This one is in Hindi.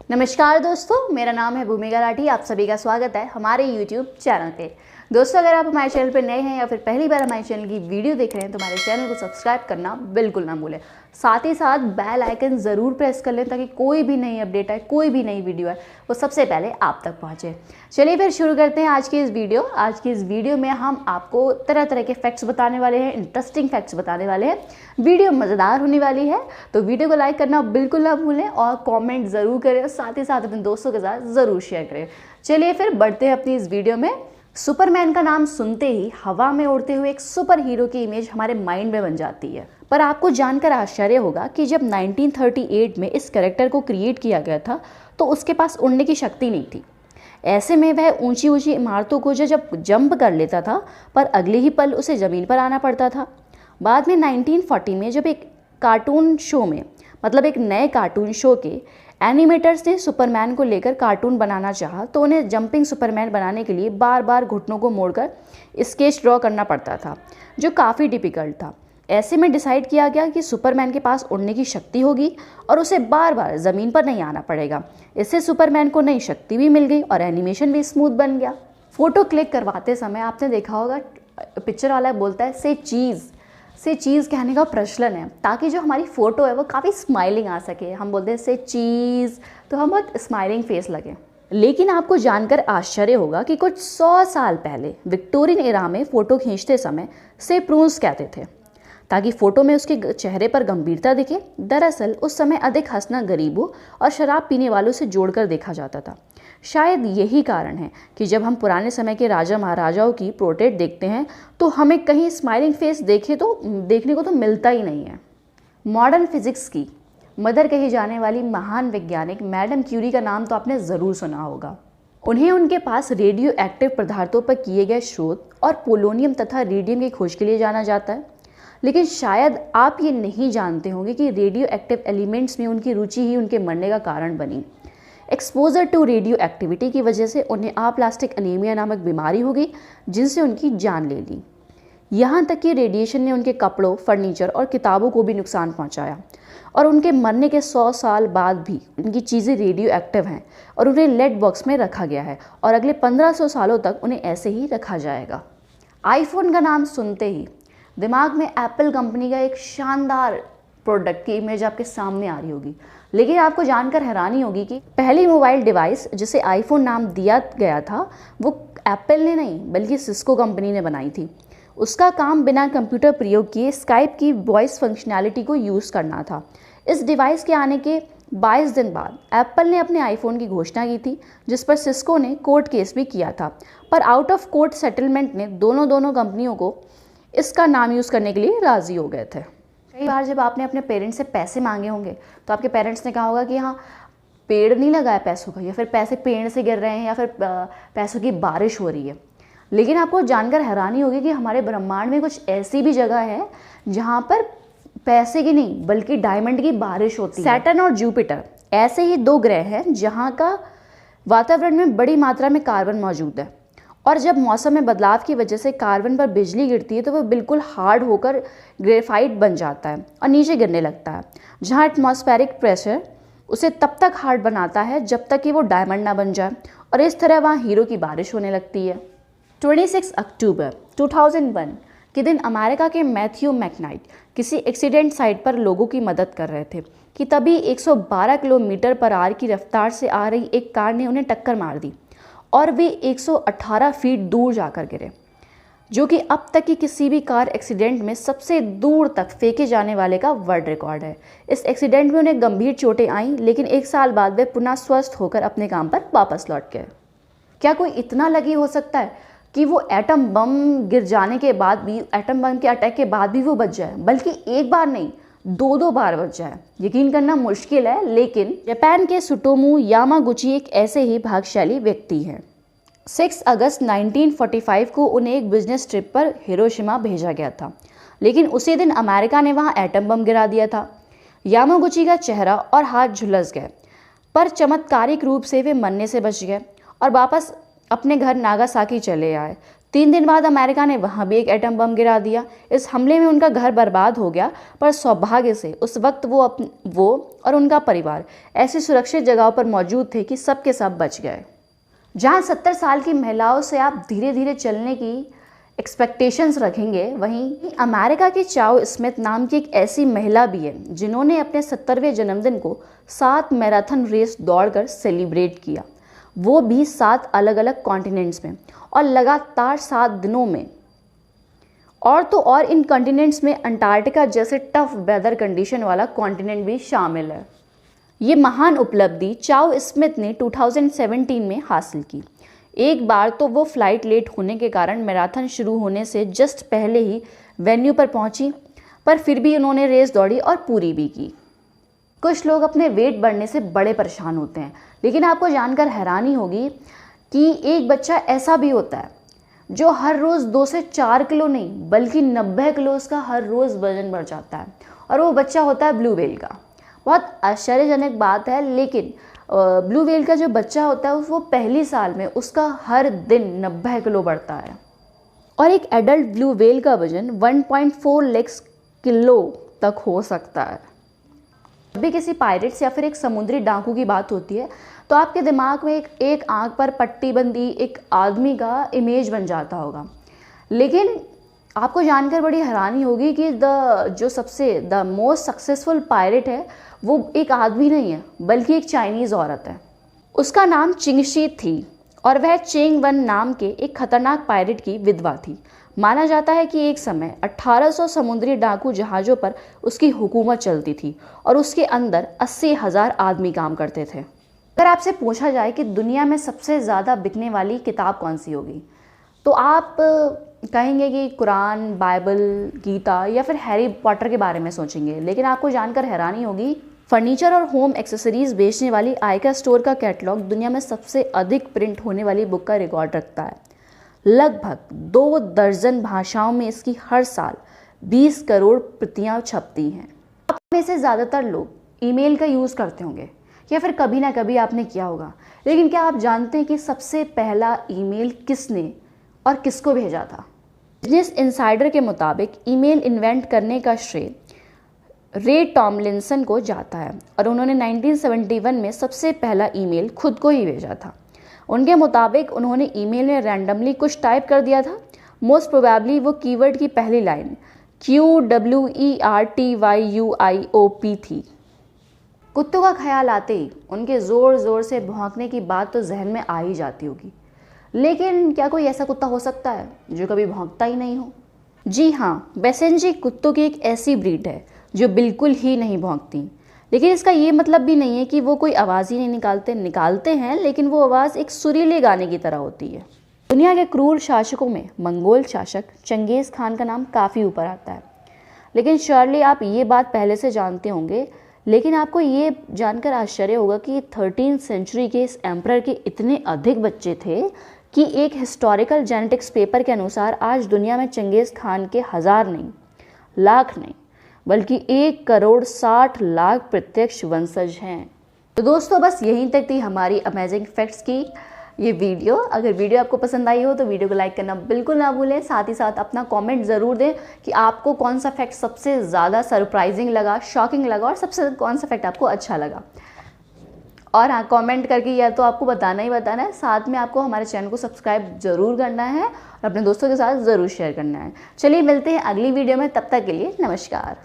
नमस्कार दोस्तों, मेरा नाम है भूमिका राठी। आप सभी का स्वागत है हमारे YouTube चैनल पे। दोस्तों, अगर आप हमारे चैनल पर नए हैं या फिर पहली बार हमारे चैनल की वीडियो देख रहे हैं तो हमारे चैनल को सब्सक्राइब करना बिल्कुल ना भूलें। साथ ही साथ बेल आइकन ज़रूर प्रेस कर लें ताकि कोई भी नई अपडेट है, कोई भी नई वीडियो है, वो सबसे पहले आप तक पहुँचे। चलिए फिर शुरू करते हैं आज की इस वीडियो। आज की इस वीडियो में हम आपको तरह तरह के फैक्ट्स बताने वाले हैं, इंटरेस्टिंग फैक्ट्स बताने वाले हैं। वीडियो मज़ेदार होने वाली है, तो वीडियो को लाइक करना बिल्कुल ना भूलें और कमेंट ज़रूर करें और साथ ही साथ अपने दोस्तों के साथ ज़रूर शेयर करें। चलिए फिर बढ़ते हैं अपनी इस वीडियो में। सुपरमैन का नाम सुनते ही हवा में उड़ते हुए एक सुपर हीरो की इमेज हमारे माइंड में बन जाती है। पर आपको जानकर आश्चर्य होगा कि जब 1938 में इस कैरेक्टर को क्रिएट किया गया था तो उसके पास उड़ने की शक्ति नहीं थी। ऐसे में वह ऊंची ऊंची इमारतों को जब जंप कर लेता था पर अगले ही पल उसे ज़मीन पर आना पड़ता था। बाद में 1940 में जब एक कार्टून शो में एक नए कार्टून शो के एनिमेटर्स ने सुपरमैन को लेकर कार्टून बनाना चाहा तो उन्हें जंपिंग सुपरमैन बनाने के लिए बार बार घुटनों को मोड़कर स्केच ड्रॉ करना पड़ता था, जो काफ़ी डिफ़िकल्ट था। ऐसे में डिसाइड किया गया कि सुपरमैन के पास उड़ने की शक्ति होगी और उसे बार बार ज़मीन पर नहीं आना पड़ेगा। इससे सुपरमैन को नई शक्ति भी मिल गई और एनिमेशन भी स्मूथ बन गया। फ़ोटो क्लिक करवाते समय आपने देखा होगा पिक्चर वाला बोलता है से चीज़ कहने का प्रचलन है ताकि जो हमारी फ़ोटो है वो काफ़ी स्माइलिंग आ सके। हम बोलते हैं से चीज़, तो हम बहुत स्माइलिंग फेस लगे। लेकिन आपको जानकर आश्चर्य होगा कि कुछ 100 साल पहले विक्टोरियन एरा में फ़ोटो खींचते समय से प्रूंस कहते थे ताकि फ़ोटो में उसके चेहरे पर गंभीरता दिखे। दरअसल उस समय अधिक हंसना गरीबों और शराब पीने वालों से जोड़कर देखा जाता था। शायद यही कारण है कि जब हम पुराने समय के राजा महाराजाओं की पोर्ट्रेट देखते हैं तो हमें कहीं स्माइलिंग फेस देखने को तो मिलता ही नहीं है। मॉडर्न फिजिक्स की मदर कही जाने वाली महान वैज्ञानिक मैडम क्यूरी का नाम तो आपने ज़रूर सुना होगा। उन्हें उनके पास रेडियो एक्टिव पदार्थों पर किए गए शोध और पोलोनियम तथा रेडियम की खोज के लिए जाना जाता है। लेकिन शायद आप ये नहीं जानते होंगे कि रेडियो एक्टिव एलिमेंट्स में उनकी रुचि ही उनके मरने का कारण बनी। एक्सपोजर टू रेडियो एक्टिविटी की वजह से उन्हें अप्लास्टिक अनीमिया नामक बीमारी हो गई जिनसे उनकी जान ले ली। यहाँ तक कि रेडिएशन ने उनके कपड़ों, फर्नीचर और किताबों को भी नुकसान पहुँचाया और उनके मरने के 100 साल बाद भी उनकी चीज़ें रेडियो एक्टिव हैं और उन्हें लेड बॉक्स में रखा गया है और अगले 1500 सालों तक उन्हें ऐसे ही रखा जाएगा। आईफोन का नाम सुनते ही दिमाग में एप्पल कंपनी का एक शानदार प्रोडक्ट की इमेज आपके सामने आ रही होगी। लेकिन आपको जानकर हैरानी होगी कि पहली मोबाइल डिवाइस जिसे आईफोन नाम दिया गया था वो एप्पल ने नहीं बल्कि सिस्को कंपनी ने बनाई थी। उसका काम बिना कंप्यूटर प्रयोग किए स्काइप की वॉइस फंक्शनैलिटी को यूज़ करना था। इस डिवाइस के आने के 22 दिन बाद एप्पल ने अपने आईफोन की घोषणा की थी, जिस पर सिस्को ने कोर्ट केस भी किया था। पर आउट ऑफ कोर्ट सेटलमेंट ने दोनों कंपनियों को इसका नाम यूज़ करने के लिए राज़ी हो गए थे। कई बार जब आपने अपने पेरेंट्स से पैसे मांगे होंगे तो आपके पेरेंट्स ने कहा होगा कि हाँ, पेड़ नहीं लगा है पैसों का, या फिर पैसे पेड़ से गिर रहे हैं, या फिर पैसों की बारिश हो रही है। लेकिन आपको जानकर हैरानी होगी कि हमारे ब्रह्मांड में कुछ ऐसी भी जगह है जहाँ पर पैसे की नहीं बल्कि डायमंड की बारिश होती है। सैटर्न और जुपिटर ऐसे ही 2 ग्रह हैं जहाँ का वातावरण में बड़ी मात्रा में कार्बन मौजूद है और जब मौसम में बदलाव की वजह से कार्बन पर बिजली गिरती है तो वह बिल्कुल हार्ड होकर ग्रेफाइट बन जाता है और नीचे गिरने लगता है, जहां एटमॉस्फेरिक प्रेशर उसे तब तक हार्ड बनाता है जब तक कि वो डायमंड ना बन जाए और इस तरह वहाँ हीरो की बारिश होने लगती है। 26 अक्टूबर 2001 के दिन अमेरिका के मैथ्यू मैकनाइट किसी एक्सीडेंट साइट पर लोगों की मदद कर रहे थे कि तभी 112 किलोमीटर पर आवर की रफ्तार से आ रही एक कार ने उन्हें टक्कर मार दी और वे 118 फीट दूर जाकर गिरे, जो कि अब तक की किसी भी कार एक्सीडेंट में सबसे दूर तक फेंके जाने वाले का वर्ल्ड रिकॉर्ड है। इस एक्सीडेंट में उन्हें गंभीर चोटें आईं, लेकिन 1 साल बाद वे पुनः स्वस्थ होकर अपने काम पर वापस लौट गए। क्या कोई इतना लकी हो सकता है कि वो एटम बम गिर जाने के बाद भी, एटम बम के अटैक के बाद भी वो बच जाए, बल्कि एक बार नहीं 2 बार बच जाए? यकीन करना मुश्किल है, लेकिन जापान के सुटोमू यामागुची एक ऐसे ही भाग्यशाली व्यक्ति हैं। 6 अगस्त 1945 को उन्हें एक बिजनेस ट्रिप पर हिरोशिमा भेजा गया था, लेकिन उसी दिन अमेरिका ने वहां एटम बम गिरा दिया था। यामागुची का चेहरा और हाथ झुलस गए, पर चमत्कारिक रूप से वे मरने से बच गए और वापस अपने घर नागासाकी चले आए। 3 दिन बाद अमेरिका ने वहाँ भी एक एटम बम गिरा दिया। इस हमले में उनका घर बर्बाद हो गया, पर सौभाग्य से उस वक्त वो और उनका परिवार ऐसी सुरक्षित जगहों पर मौजूद थे कि सब के सब बच गए। जहाँ 70 साल की महिलाओं से आप धीरे धीरे चलने की एक्सपेक्टेशंस रखेंगे, वहीं अमेरिका की चाओ स्मिथ नाम की एक ऐसी महिला भी है जिन्होंने अपने 70वें जन्मदिन को 7 मैराथन रेस दौड़कर सेलिब्रेट किया, वो भी 7 अलग अलग कॉन्टिनेंट्स में और लगातार 7 दिनों में। और तो और इन कॉन्टिनेंट्स में अंटार्कटिका जैसे टफ वेदर कंडीशन वाला कॉन्टिनेंट भी शामिल है। ये महान उपलब्धि चाओ स्मिथ ने 2017 में हासिल की। एक बार तो वो फ्लाइट लेट होने के कारण मैराथन शुरू होने से जस्ट पहले ही वेन्यू पर पहुंची, पर फिर भी उन्होंने रेस दौड़ी और पूरी भी की। कुछ लोग अपने वेट बढ़ने से बड़े परेशान होते हैं, लेकिन आपको जानकर हैरानी होगी कि एक बच्चा ऐसा भी होता है जो हर रोज़ 2 से 4 किलो नहीं बल्कि 90 किलो उसका हर रोज़ वजन बढ़ जाता है, और वो बच्चा होता है ब्लू व्हेल का। बहुत आश्चर्यजनक बात है, लेकिन ब्लू व्हेल का जो बच्चा होता है वो पहली साल में उसका हर दिन 90 किलो बढ़ता है, और एक एडल्ट ब्लू व्हेल का वजन 1.4 लाख किलो तक हो सकता है। जब भी किसी पायरेट्स या फिर एक समुद्री डाकू की बात होती है तो आपके दिमाग में एक आंख पर पट्टी बंदी एक आदमी का इमेज बन जाता होगा, लेकिन आपको जानकर बड़ी हैरानी होगी कि द मोस्ट सक्सेसफुल पायरेट है वो एक आदमी नहीं है बल्कि एक चाइनीज़ औरत है। उसका नाम चिंगशी थी और वह चेंग वन नाम के एक खतरनाक पायरेट की विधवा थी। माना जाता है कि एक समय 1800 समुद्री डाकू जहाज़ों पर उसकी हुकूमत चलती थी और उसके अंदर 80,000 आदमी काम करते थे। अगर आपसे पूछा जाए कि दुनिया में सबसे ज़्यादा बिकने वाली किताब कौन सी होगी, तो आप कहेंगे कि कुरान, बाइबल, गीता या फिर हैरी पॉटर के बारे में सोचेंगे। लेकिन आपको जानकर हैरानी होगी, फर्नीचर और होम एक्सेसरीज़ बेचने वाली आइका स्टोर का कैटलॉग दुनिया में सबसे अधिक प्रिंट होने वाली बुक का रिकॉर्ड रखता है। लगभग 2 दर्जन भाषाओं में इसकी हर साल 20 करोड़ प्रतियां छपती हैं। आप में से ज़्यादातर लोग ईमेल का यूज़ करते होंगे या फिर कभी ना कभी आपने किया होगा, लेकिन क्या आप जानते हैं कि सबसे पहला ईमेल किसने और किसको भेजा था? बिजनेस इनसाइडर के मुताबिक ईमेल इन्वेंट करने का श्रेय रे टॉमलिंसन को जाता है और उन्होंने 1971 में सबसे पहला ईमेल खुद को ही भेजा था। उनके मुताबिक उन्होंने ईमेल में रैंडमली कुछ टाइप कर दिया था। मोस्ट प्रोबेबली वो कीवर्ड की पहली लाइन QWERTYUIOP थी। कुत्तों का ख्याल आते ही उनके ज़ोर ज़ोर से भौंकने की बात तो जहन में आ ही जाती होगी, लेकिन क्या कोई ऐसा कुत्ता हो सकता है जो कभी भौंकता ही नहीं हो? जी हाँ, बेसेंजी कुत्तों की एक ऐसी ब्रीड है जो बिल्कुल ही नहीं भौंकती, लेकिन इसका ये मतलब भी नहीं है कि वो कोई आवाज़ ही नहीं निकालते हैं, लेकिन वो आवाज़ एक सुरीले गाने की तरह होती है। दुनिया के क्रूर शासकों में मंगोल शासक चंगेज़ खान का नाम काफ़ी ऊपर आता है, लेकिन श्योरली आप ये बात पहले से जानते होंगे। लेकिन आपको ये जानकर आश्चर्य होगा कि 13वीं सेंचुरी के इस एम्परर के इतने अधिक बच्चे थे कि एक हिस्टोरिकल जेनेटिक्स पेपर के अनुसार आज दुनिया में चंगेज़ खान के 1000 नहीं, लाख नहीं, बल्कि 1,60,00,000 प्रत्यक्ष वंशज हैं। तो दोस्तों, बस यहीं तक थी हमारी अमेजिंग फैक्ट्स की ये वीडियो। अगर वीडियो आपको पसंद आई हो तो वीडियो को लाइक करना बिल्कुल ना भूलें। साथ ही साथ अपना कमेंट ज़रूर दें कि आपको कौन सा फैक्ट सबसे ज़्यादा सरप्राइजिंग लगा, शॉकिंग लगा, और सबसे कौन सा फैक्ट आपको अच्छा लगा। और हाँ, कमेंट करके या तो आपको बताना ही बताना है, साथ में आपको हमारे चैनल को सब्सक्राइब ज़रूर करना है और अपने दोस्तों के साथ ज़रूर शेयर करना है। चलिए मिलते हैं अगली वीडियो में, तब तक के लिए नमस्कार।